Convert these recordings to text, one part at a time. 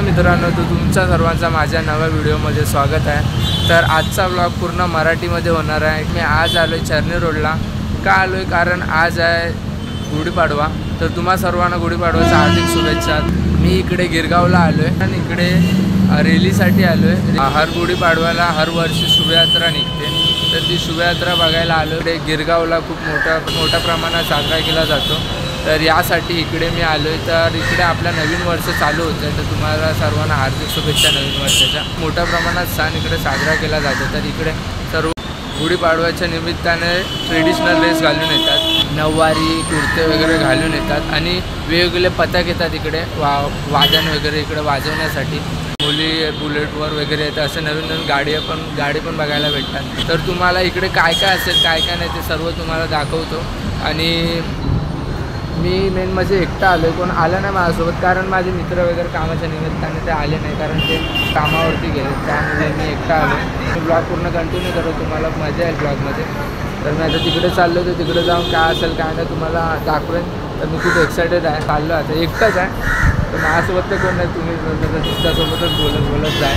मित्रांनो, तो तुमच्या सर्वांचा माझ्या नव्या व्हिडिओमध्ये स्वागत आहे। तर आजचा व्लॉग पूर्ण मराठीमध्ये होणार आहे। मी आज आलो आहे चर्नी रोडला। का आलो आहे? कारण आज आहे गुढीपाडवा। तर तुम्हा सर्वांना गुढीपाडव्याच्या हार्दिक शुभेच्छा। मी इकडे गिरगावला आलो आहे आणि इकडे रॅलीसाठी आलो आहे। हर गुढीपाडव्याला हर वर्षी शोभायात्रा निघते, तर ती शोभायात्रा बघायला आलो। इकडे गिरगावला खूप मोठ्या प्रमाणात साजरा केला जातो, तर यासाठी इकडे मी आलो आहे। तर इकडे आपला नवीन वर्ष चालू होतं आहे, तर तुम्हाला सर्वांना हार्दिक शुभेच्छा नवीन वर्षाच्या। मोठ्या प्रमाणात सण इकडे साजरा केला जातो, तर इकडे सर्व गुढीपाडव्याच्या निमित्ताने ट्रेडिशनल ड्रेस घालून येतात, नऊवारी कुर्ते वगैरे घालून येतात आणि वेगवेगळे पथक येतात इकडे वादन वगैरे इकडे वाजवण्यासाठी। मुली बुलेटवर वगैरे येतात, असे नवीन नवीन गाडी पण बघायला भेटतात। तर तुम्हाला इकडे काय काय असेल काय काय नाही ते सर्व तुम्हाला दाखवतो। आणि मी मेन म्हणजे एकटा आलो आहे, कोण आलं नाही माझ्यासोबत, कारण माझे मित्र वगैरे कामाच्या निमित्ताने ते आले नाही, कारण ते कामावरती गेले, त्यामुळे मी एकटा आलो। मी ब्लॉग पूर्ण कंटिन्यू करतो, तुम्हाला मजा येईल ब्लॉगमध्ये। तर मी आता तिकडे चाललो, तर तिकडे जाऊन काय असेल काय नाही तुम्हाला दाखवेन। तर मी खूप एक्सायटेड आहे, चाललो आता एकटाच आहे, तर माझ्यासोबत तर कोण नाही, तुम्ही तुमच्यासोबतच बोलत जाय।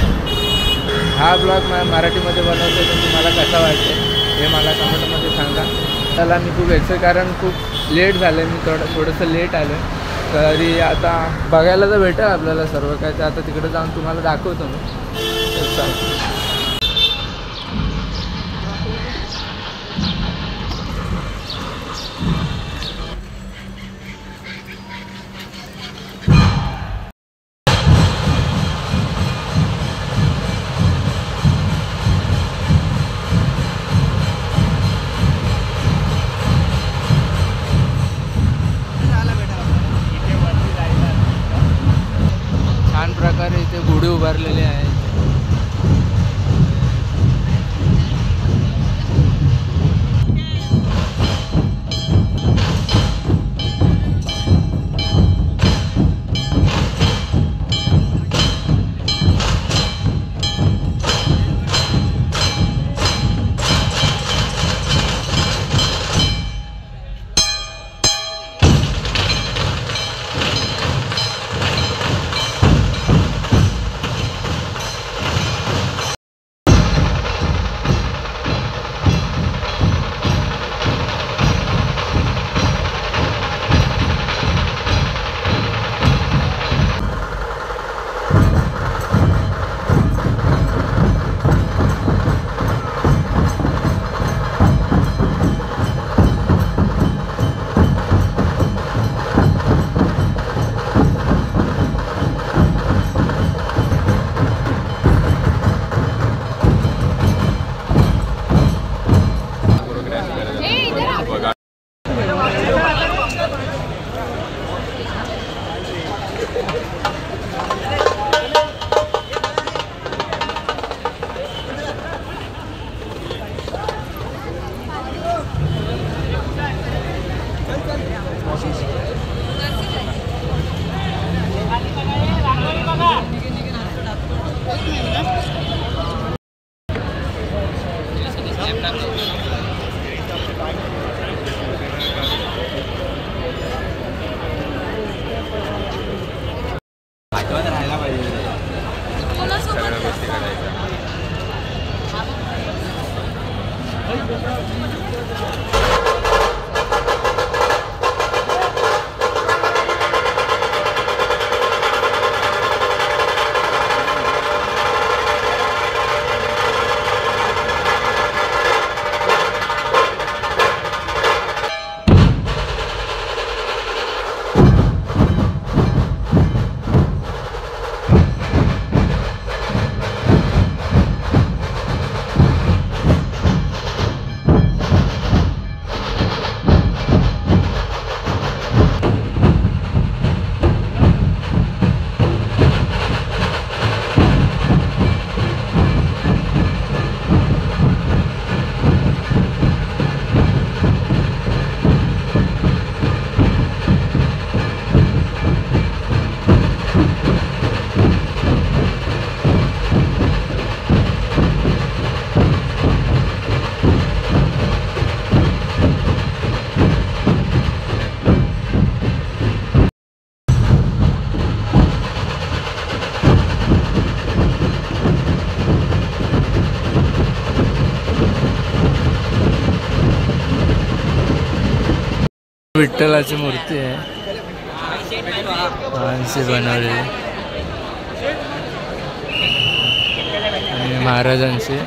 हा ब्लॉग मराठीमध्ये बनवतो, तर तुम्हाला कसा वाटते हे मला कमेंटमध्ये सांगा। त्याला मी खूप कारण खूप लेट झालं आहे, मी थोडंसं लेट आलो आहे, तरी आता बघायला तर भेटेल आपल्याला सर्व काय, तर आता तिकडे जाऊन तुम्हाला दाखवतो मी। तर चालतं प्रकारे इथे गुढी उभारलेले आहेत। विठ्ठलाची मूर्ती आहे माणसे बनवलेली आणि महाराजांची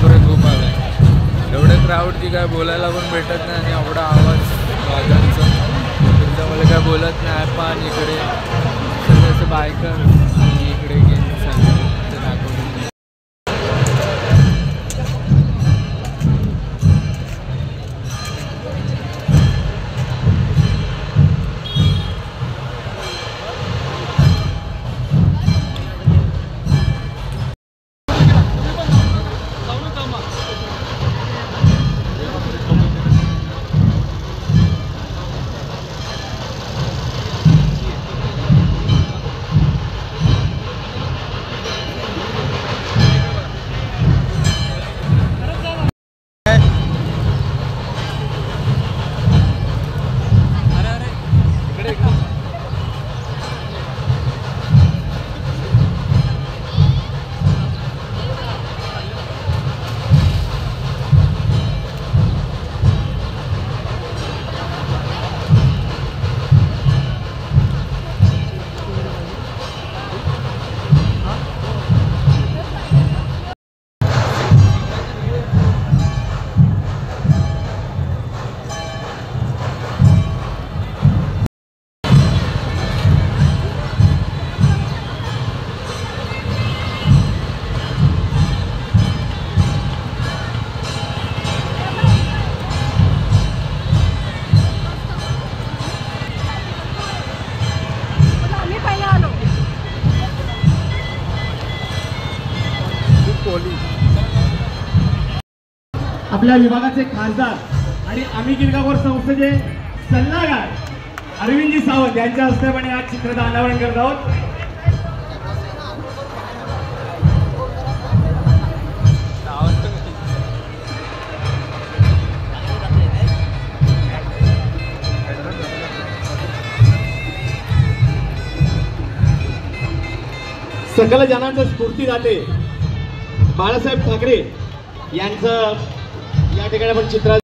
बापरे खूप आला आहे. एवढं क्राऊड की काय बोलायला पण भेटत नाही आणि एवढा आवाज वाजांचा तुमच्यामध्ये काय बोलत नाही. पण इकडे सगळ्याचं बायकर आणि इकडे गेम चालू ते दाखवतो. आपल्या विभागाचे खासदार आणि आम्ही गिरगावर संस्थेचे सल्लागार अरविंदजी सावंत यांच्या हस्ते आज चित्राचं अनावरण करत आहोत. सकल जनांचं स्फूर्तीदाते बाळासाहेब ठाकरे यांचं या ठिकाणी आपण चित्र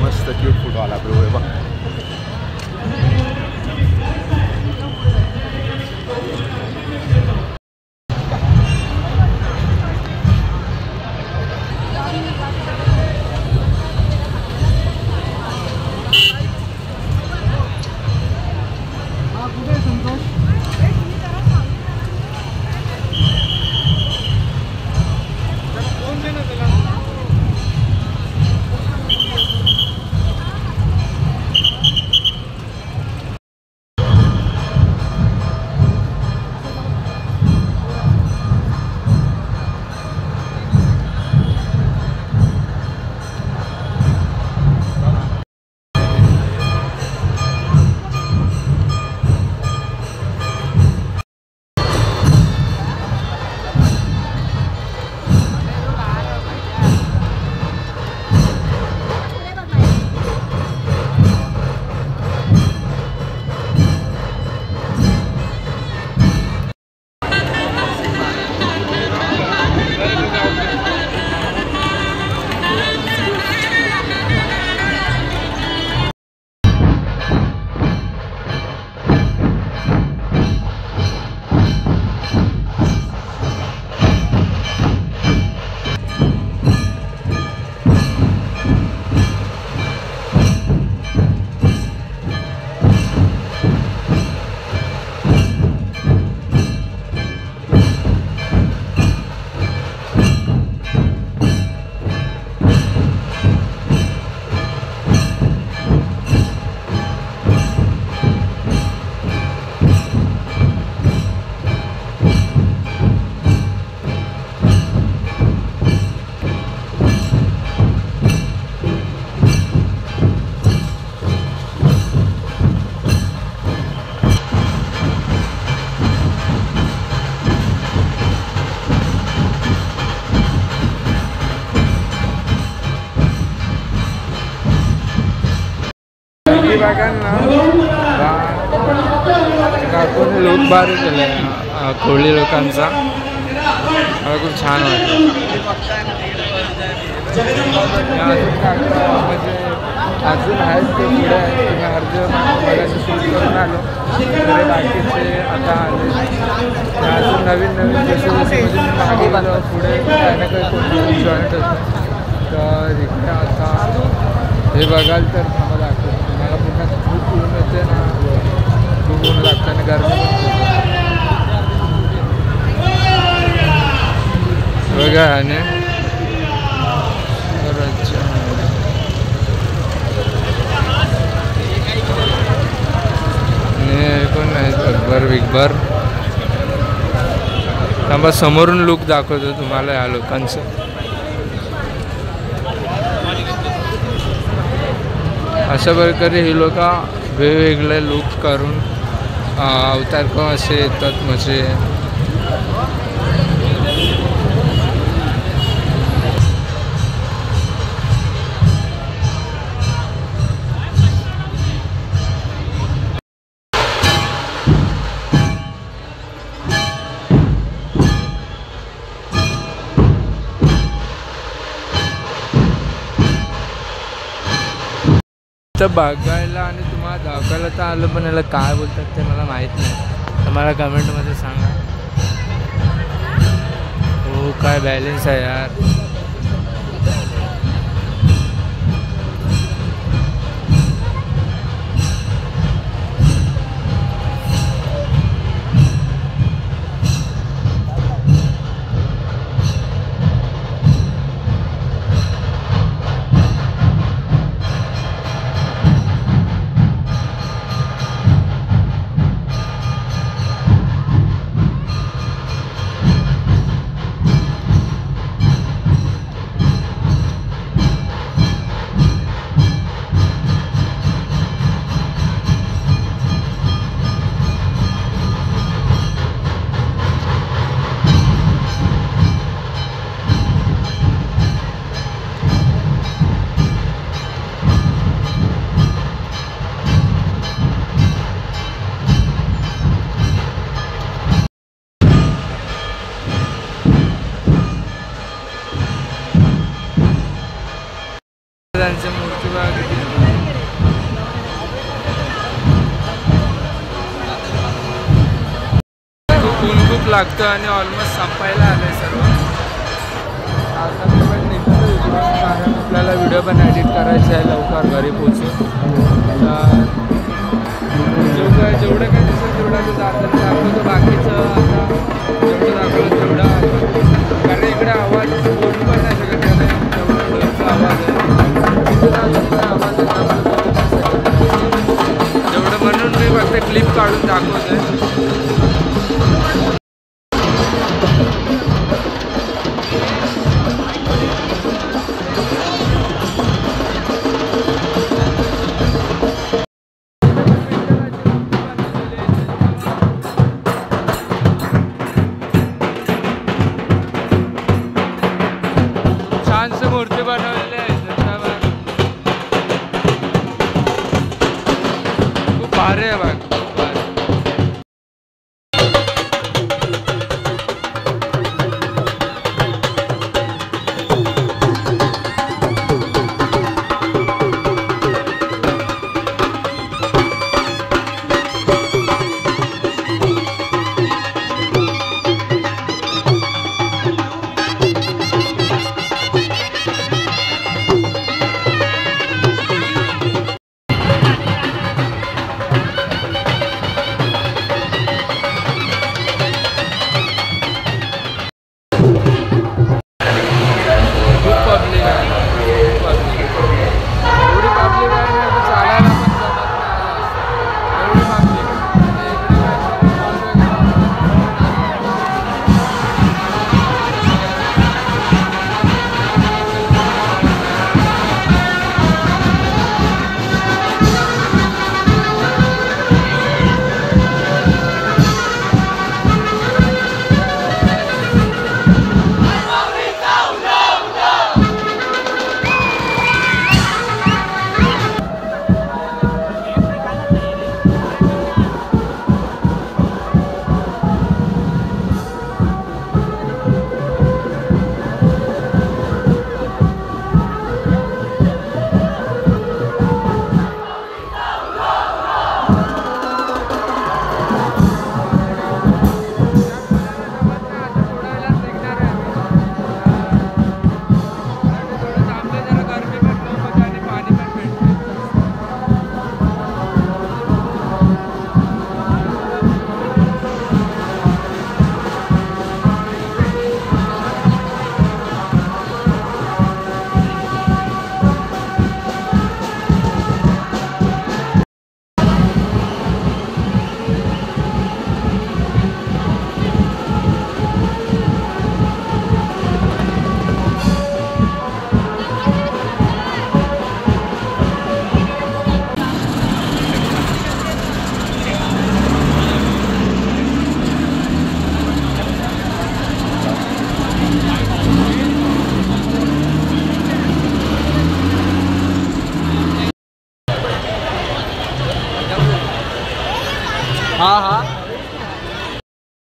मस्त क्यूट फोटो आला बरोबर बघ. काकून लोक भारी केलं कोळी लोकांचा मला खूप छान वाटलं. अजून म्हणजे अजून आहेत ते पुढे आहे तुम्ही अर्ज बघायचं सुरू करून आलो तर बाकीचे आता आले ते अजून नवीन जसं म्हणजे मागे बांधलं पुढे काही ना काही कोणी जॉईंट होतं तर इकडे आता हे बघाल तर थांबा दाखवतो तुम्हाला पुन्हा खूप ऊन येते ना खूप ऊन लागतं आणि गरमी पण बघा आणि पण नाही बिगभर थांबा समोरून लुक दाखवतो तुम्हाला या लोकांचं अशा प्रकारे ही लोक वेगवेगळे लुक करून अवतार पण असे येतात म्हणजे तर बघायला आणि तुम्हाला दाखवायला तर आलं पण याला काय बोलतात ते मला माहीत नाही तर मला कमेंटमध्ये सांगा हो काय बॅलेन्स आहे यार त्यांच्या मूर्ती ऊन खूप लागतं आणि ऑलमोस्ट संपायला आलं आहे सर्व आता मी पण निघतो इकडून कारण आपल्याला व्हिडिओ पण एडिट करायचे आहे लवकर घरी पोचून तर जेवढं काही दिसेल तेवढं मी दाखवतो बाकीचं आता जेवढं दाखवलं तेवढं कारण इकडे आवाज बोलू पण नाही शकत तेवढं आवाज जेवढं म्हणून मी फक्त क्लिप काढून दाखवतोय छानशी मूर्ती बनवलेली आहे खूप भारी आहे बघ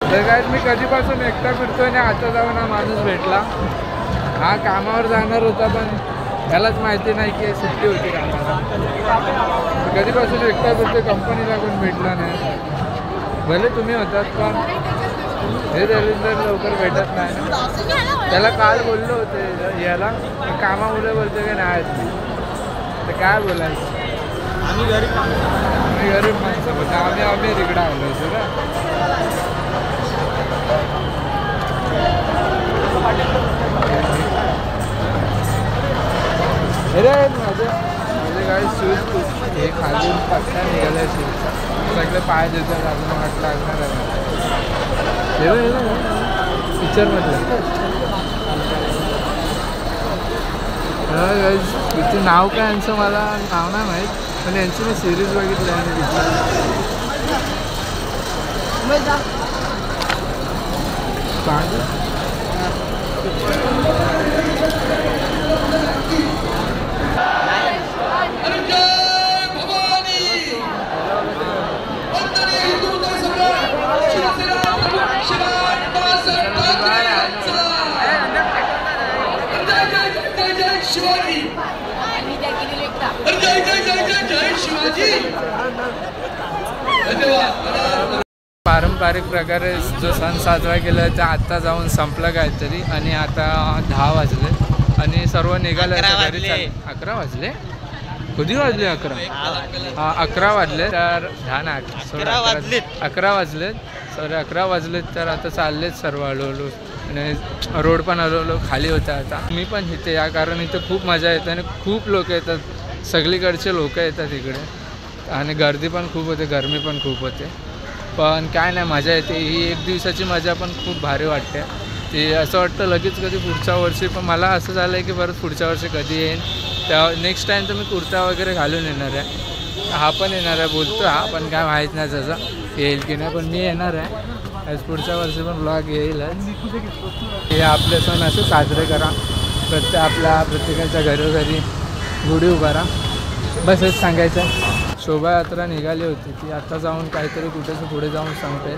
तर काय मी कधीपासून एकटा फिरतोय आणि आता जाऊन हा माणूस भेटला. हा कामावर जाणार होता पण त्यालाच माहिती नाही की सुट्टी होती कामाला. कधीपासून एकटा फिरतोय, कंपनीला कोण भेटला नाही. भले तुम्ही होतात पण हे दलिंदर लवकर भेटत नाही. त्याला काल बोललो होते याला, कामामुळे बोलतो की नाही तर काय बोलायचं. आम्ही गरीब माणसं होतो, आम्ही तिकडं आलो होतो ना. अरे माझे काही शूज हे खालून पत्ता निघाला आहे शूजचा. सगळे पाय देतात, अजून वाट लागणार आहे. पिक्चरमधलं तिचं नाव काय यांचं मला नाव नाही माहीत, पण यांची मी सिरीज बघितली आहे पारंपरिक प्रकारे जो सण साजरा केला ते आता जाऊन संपलं काहीतरी. आणि आता 10 वाजले आणि सर्व निघाले घरी. 11 वाजले? कधी वाजले? 11? 11 वाजले. तर 11 वाजलेत. सॉरी 11 वाजलेत. तर आता चाललेत सर्व हळूहळू आणि रोड पण हळूहळू खाली होता. आता मी पण इथे या कारण इथे खूप मजा येते आणि खूप लोक येतात. सगळीकडचे लोक येतात इकडे आणि गर्दी पण खूप होते, गरमी पण खूप होते. पण काय नाही, मजा येते. ही एक दिवसाची मजा पण खूप भारी वाटते. ते असं वाटतं लगेच कधी पुढच्या वर्षी. पण मला असं झालं आहे की परत पुढच्या वर्षी कधी येईन त्या नेक्स्ट टाईम तर मी कुर्ता वगैरे घालून येणार आहे. हा पण येणार आहे बोलतो हा, पण काय माहीत नाही त्याचं येईल की नाही. पण मी येणार आहे आज पुढच्या वर्षी पण ब्लॉग येईलच. हे आपले सण असे साजरे करा, प्रत्येकाच्या घरोघरी गुढी उभारा. बस हेच सांगायचं आहे. शोभायात्रा निघाली होती ती आता जाऊन काहीतरी कुठेच पुढे जाऊन सांगते.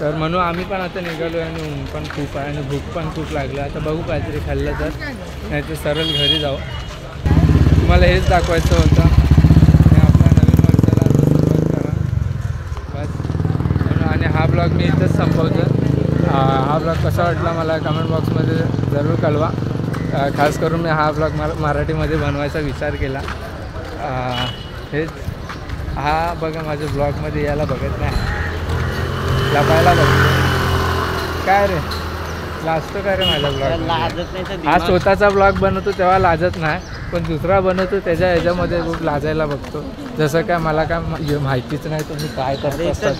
तर म्हणून आम्ही पण आता निघालो आहे आणि ऊन पण खूप आहे आणि भूक पण खूप लागली. आता बघू काहीतरी खाल्लं तर, नाही तर सरळ घरी जाऊ. तुम्हाला हेच दाखवायचं होतं. आपल्या नवीन वर्षाला आता सुरुवात करा बस. आणि हा ब्लॉग मी इथंच संपवतो. हा ब्लॉग कसा वाटला मला कमेंट बॉक्समध्ये जरूर कळवा. खास करून मी हा ब्लॉग मराठीमध्ये बनवायचा विचार केला. हेच हा बघा माझ्या ब्लॉगमध्ये यायला बघत नाही, लपायला बघतो. काय रे लाजतो काय रे माझा ब्लॉग? हा स्वतःचा ब्लॉग बनवतो तेव्हा लाजत नाही, पण दुसरा बनवतो त्याच्या ह्याच्यामध्ये खूप लाजायला बघतो. जसं काय मला काय माहितीच नाही तुम्ही काय करता.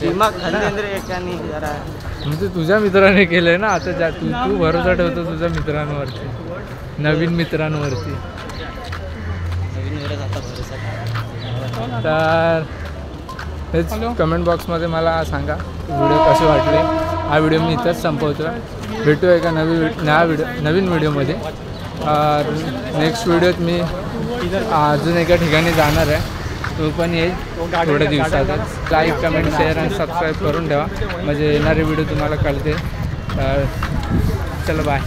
म्हणजे तुझ्या मित्राने केलं आहे ना. आता तू भरोसा ठेवतो तुझ्या मित्रांवरती, नवीन मित्रांवरती. तर हेच कमेंट बॉक्समध्ये मला सांगा व्हिडिओ कसे वाटले. हा व्हिडिओ मी इथंच संपवतो. भेटू एका नवीन व्हिडिओमध्ये. नेक्स्ट व्हिडिओत मी अजून एका ठिकाणी जाणार आहे, तो पण येईल थोड्या दिवसातच. लाईक कमेंट शेअर आणि सबस्क्राईब करून ठेवा म्हणजे येणारे व्हिडिओ तुम्हाला कळते. चलो बाय.